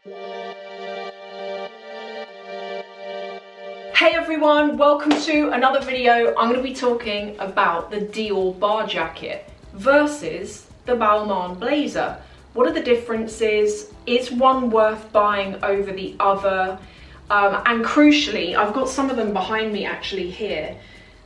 Hey everyone, welcome to another video. I'm going to be talking about the Dior Bar Jacket versus the Balmain Blazer. What are the differences? Is one worth buying over the other? And crucially, I've got some of them behind me actually here.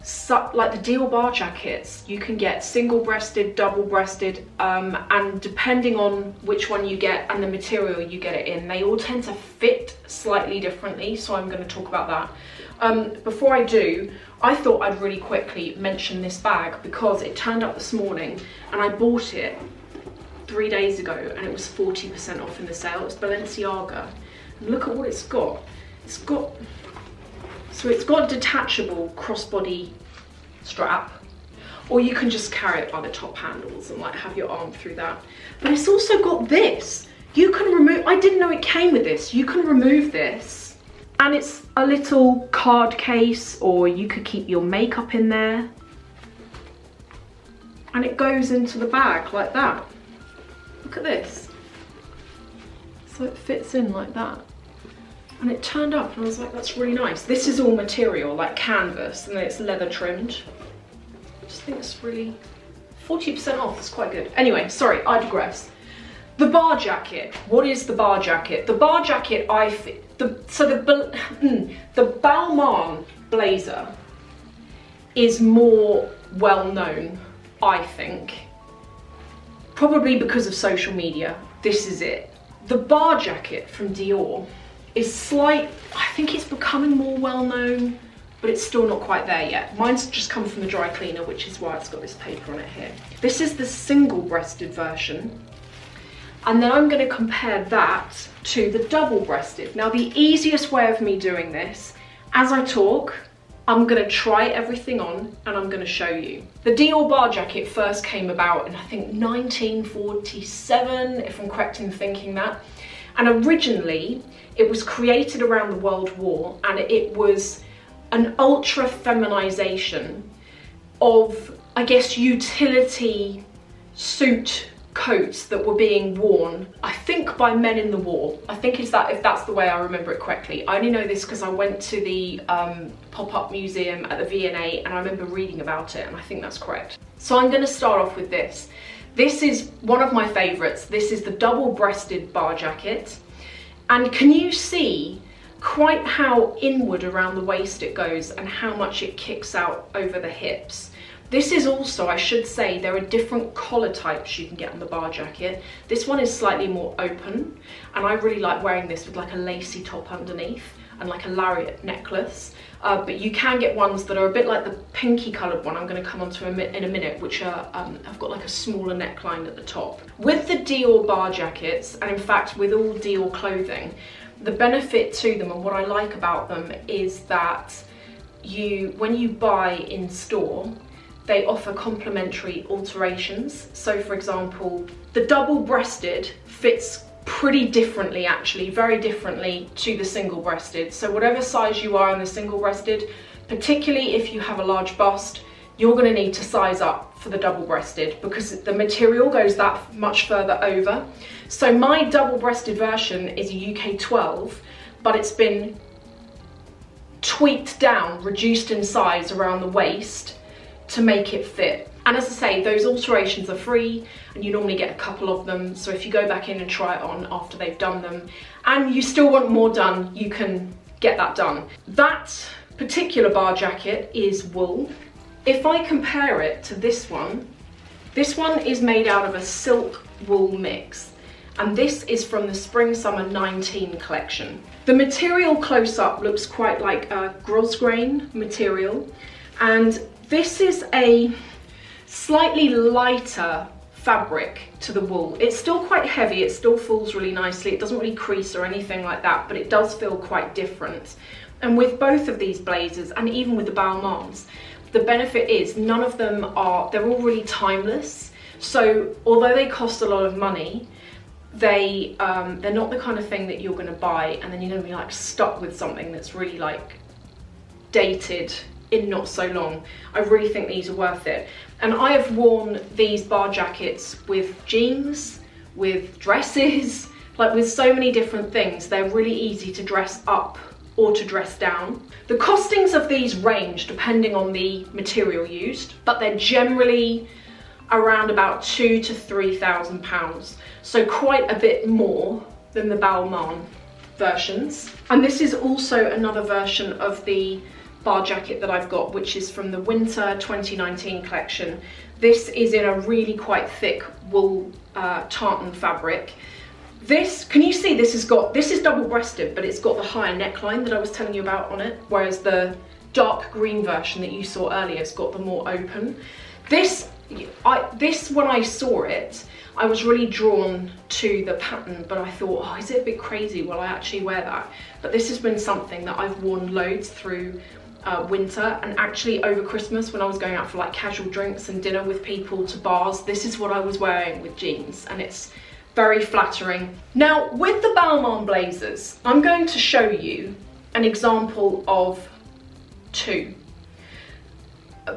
So, like the Dior Bar Jackets, you can get single-breasted, double-breasted, and depending on which one you get and the material you get it in, they all tend to fit slightly differently, so I'm going to talk about that. Before I do, I thought I'd really quickly mention this bag because it turned up this morning and I bought it 3 days ago and it was 40% off in the sale. It's Balenciaga. And look at what it's got. It's got a detachable crossbody strap, or you can just carry it by the top handles and like have your arm through that. But it's also got this. You can remove, I didn't know it came with this. You can remove this and it's a little card case, or you could keep your makeup in there. And it goes into the bag like that. Look at this. So it fits in like that. And it turned up and I was like, that's really nice. This is all material, like canvas, and then it's leather trimmed. I just think it's really, 40% off is quite good. Anyway, sorry, I digress. The bar jacket. What is the bar jacket? The bar jacket, the Balmain Blazer is more well known, I think. Probably because of social media. This is it. The bar jacket from Dior is I think it's becoming more well known, but it's still not quite there yet. Mine's just come from the dry cleaner, which is why it's got this paper on it here. This is the single-breasted version. And then I'm going to compare that to the double-breasted. Now, the easiest way of me doing this, as I talk, I'm going to try everything on and I'm going to show you. The Dior Bar Jacket first came about in, I think, 1947, if I'm correct in thinking that. And originally, it was created around the World War, and it was an ultra feminization of, I guess, utility suit coats that were being worn, I think, by men in the war. I think if that's the way I remember it correctly. I only know this because I went to the pop-up museum at the V&A and I remember reading about it, and I think that's correct. So I'm going to start off with this. This is one of my favorites. This is the double-breasted bar jacket. And can you see quite how inward around the waist it goes and how much it kicks out over the hips? This is also, I should say, there are different collar types you can get on the bar jacket. This one is slightly more open, and I really like wearing this with like a lacy top underneath and like a lariat necklace. But you can get ones that are a bit like the pinky coloured one I'm going to come on to in a minute, which are, have got like a smaller neckline at the top. With the Dior bar jackets, and in fact with all Dior clothing, the benefit to them and what I like about them is that when you buy in store, they offer complimentary alterations. So for example, the double-breasted fits pretty differently, actually, very differently to the single-breasted. So whatever size you are in the single-breasted, particularly if you have a large bust, you're going to need to size up for the double-breasted because the material goes that much further over. So my double-breasted version is a UK 12, but it's been tweaked down, reduced in size around the waist to make it fit. And as I say, those alterations are free and you normally get a couple of them. So if you go back in and try it on after they've done them and you still want more done, you can get that done. That particular bar jacket is wool. If I compare it to this one is made out of a silk wool mix. And this is from the Spring Summer 19 collection. The material close up looks quite like a grosgrain material. And this is a slightly lighter fabric to the wool. It's still quite heavy, it still falls really nicely, it doesn't really crease or anything like that, but it does feel quite different. And with both of these blazers, and even with the Balmains, the benefit is none of them they're all really timeless. So although they cost a lot of money, they're not the kind of thing that you're gonna buy and then you're gonna be like stuck with something that's really like dated in not so long. I really think these are worth it. And I have worn these bar jackets with jeans, with dresses, Like with so many different things, they're really easy to dress up or to dress down. The costings of these range depending on the material used, but they're generally around about £2,000 to £3,000. So quite a bit more than the Balmain versions. And this is also another version of the bar jacket that I've got, which is from the Winter 2019 collection. This is in a really quite thick wool tartan fabric. This, can you see this is double-breasted, but it's got the higher neckline that I was telling you about on it, whereas the dark green version that you saw earlier has got the more open. This, when I saw it, I was really drawn to the pattern, but I thought, oh, is it a bit crazy? Will I actually wear that? But this has been something that I've worn loads through winter, and actually over Christmas when I was going out for like casual drinks and dinner with people to bars, this is what I was wearing with jeans, and it's very flattering. Now with the Balmain Blazers, I'm going to show you an example of two,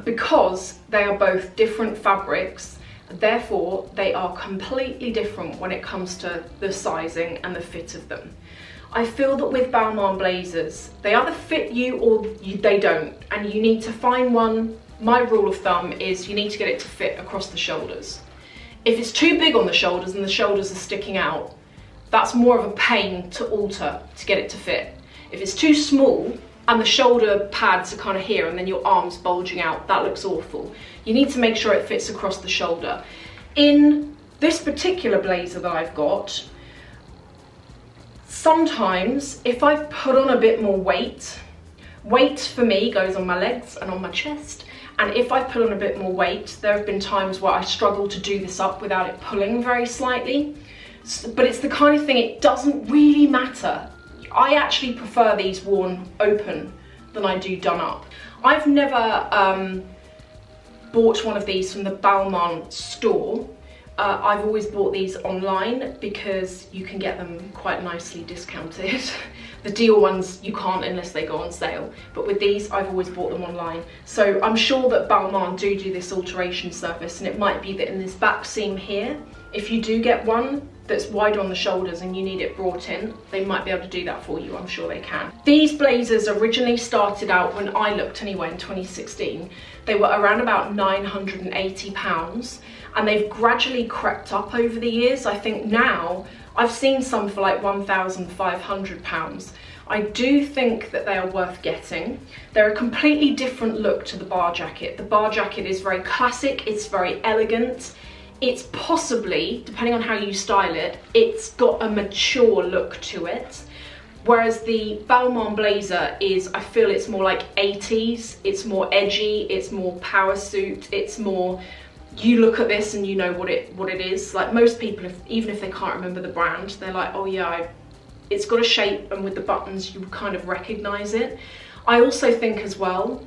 because they are both different fabrics, therefore they are completely different when it comes to the sizing and the fit of them. I feel that with Balmain Blazers, they either fit you or they don't, and you need to find one. My rule of thumb is you need to get it to fit across the shoulders. If it's too big on the shoulders and the shoulders are sticking out, that's more of a pain to alter to get it to fit. If it's too small and the shoulder pads are kind of here and then your arms bulging out, that looks awful. You need to make sure it fits across the shoulder. In this particular blazer that I've got, sometimes if I've put on a bit more weight for me goes on my legs and on my chest, and if I put on a bit more weight, there have been times where I struggle to do this up without it pulling very slightly. But it's the kind of thing, it doesn't really matter. I actually prefer these worn open than I do done up. I've never bought one of these from the Balmain store. I've always bought these online because you can get them quite nicely discounted. The Dior ones you can't unless they go on sale, but with these I've always bought them online. So I'm sure that Balmain do this alteration service, and it might be that in this back seam here, if you do get one that's wide on the shoulders and you need it brought in, they might be able to do that for you. I'm sure they can. These blazers originally started out, when I looked anyway, in 2016, they were around about £980, and they've gradually crept up over the years. I think now I've seen some for like £1,500. I do think that they are worth getting. They're a completely different look to the bar jacket. The bar jacket is very classic, it's very elegant. It's possibly, depending on how you style it, it's got a mature look to it. Whereas the Balmain Blazer is, I feel it's more like 80s, it's more edgy, it's more power suit, it's more, you look at this and you know what it is. Like most people, even if they can't remember the brand, they're like, oh yeah, it's got a shape, and with the buttons you kind of recognize it. I also think as well,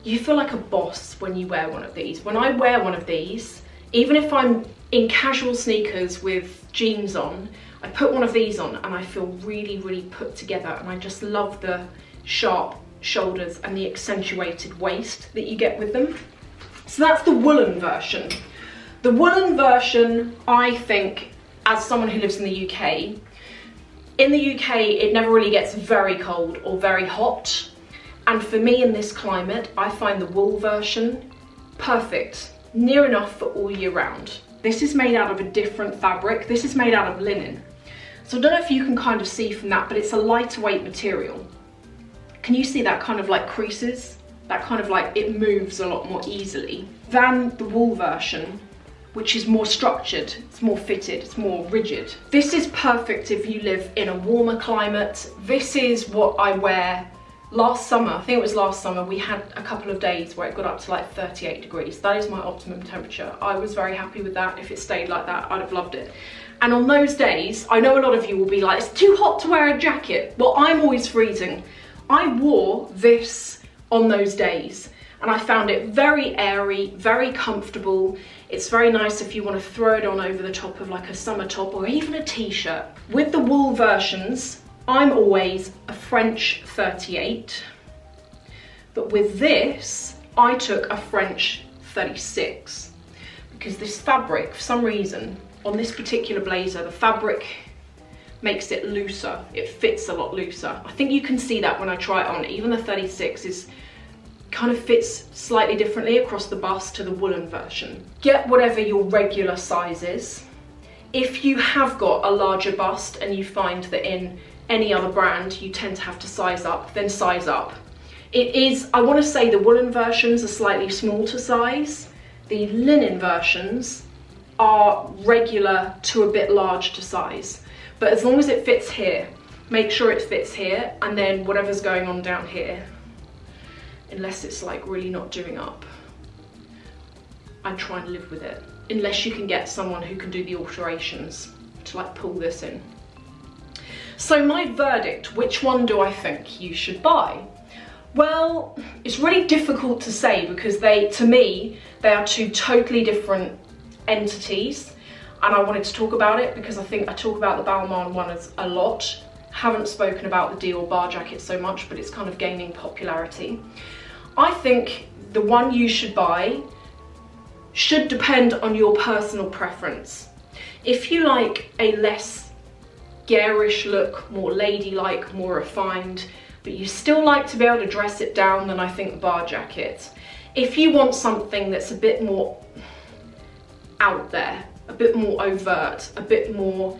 you feel like a boss when you wear one of these. When I wear one of these, even if I'm in casual sneakers with jeans on, I put one of these on and I feel really, really put together, and I just love the sharp shoulders and the accentuated waist that you get with them. So that's the woolen version. The woolen version, I think, as someone who lives in the UK, it never really gets very cold or very hot. And for me in this climate, I find the wool version perfect, near enough for all year round. This is made out of a different fabric. This is made out of linen. So I don't know if you can kind of see from that, but it's a lighter weight material. Can you see that kind of like creases? That kind of like, it moves a lot more easily than the wool version, which is more structured, it's more fitted, it's more rigid. This is perfect if you live in a warmer climate. This is what I wear. Last summer, I think it was last summer, we had a couple of days where it got up to like 38 degrees. That is my optimum temperature. I was very happy with that. If it stayed like that, I'd have loved it. And on those days, I know a lot of you will be like, it's too hot to wear a jacket. Well, I'm always freezing. I wore this on those days, and I found it very airy, very comfortable. It's very nice if you want to throw it on over the top of like a summer top or even a t-shirt. With the wool versions, I'm always a French 38, but with this, I took a French 36, because this fabric, for some reason, on this particular blazer, the fabric makes it looser. It fits a lot looser. I think you can see that when I try it on. Even the 36 is kind of fits slightly differently across the bust to the woolen version. Get whatever your regular size is. If you have got a larger bust and you find that in any other brand you tend to have to size up, then size up. It is, I want to say the woolen versions are slightly small to size. The linen versions are regular to a bit large to size. But as long as it fits here, make sure it fits here, and then whatever's going on down here, unless it's like really not doing up, I try and live with it. Unless you can get someone who can do the alterations to like pull this in. So my verdict, which one do I think you should buy? Well, it's really difficult to say because to me, they are two totally different entities. And I wanted to talk about it because I think I talk about the Balmain one a lot. Haven't spoken about the Dior Bar Jacket so much, but it's kind of gaining popularity. I think the one you should buy should depend on your personal preference. If you like a less garish look, more ladylike, more refined, but you still like to be able to dress it down, then I think the Bar Jacket. If you want something that's a bit more out there, a bit more overt, a bit more,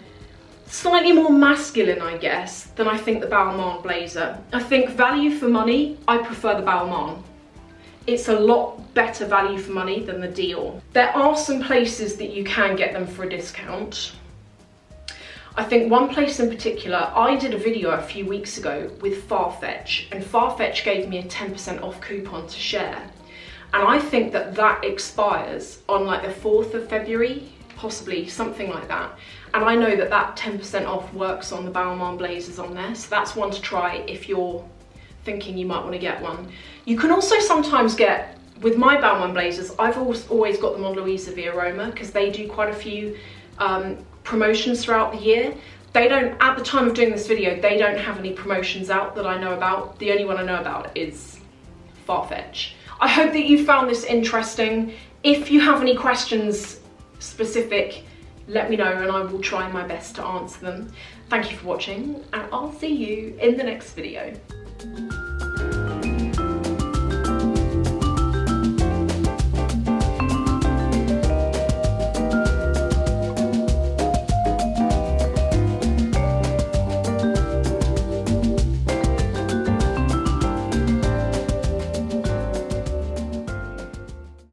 slightly more masculine, I guess, then I think the Balmain Blazer. I think value for money, I prefer the Balmain. It's a lot better value for money than the Dior. There are some places that you can get them for a discount. I think one place in particular, I did a video a few weeks ago with Farfetch, and Farfetch gave me a 10% off coupon to share. And I think that that expires on like the 4th of February, possibly something like that. And I know that that 10% off works on the Balmain Blazers on there, so that's one to try if you're thinking you might want to get one. You can also sometimes get, with my Balmain Blazers, I've always got them on Louisa Via Roma because they do quite a few promotions throughout the year. They don't, at the time of doing this video, they don't have any promotions out that I know about. The only one I know about is Farfetch. I hope that you found this interesting. If you have any questions specific, let me know and I will try my best to answer them. Thank you for watching and I'll see you in the next video.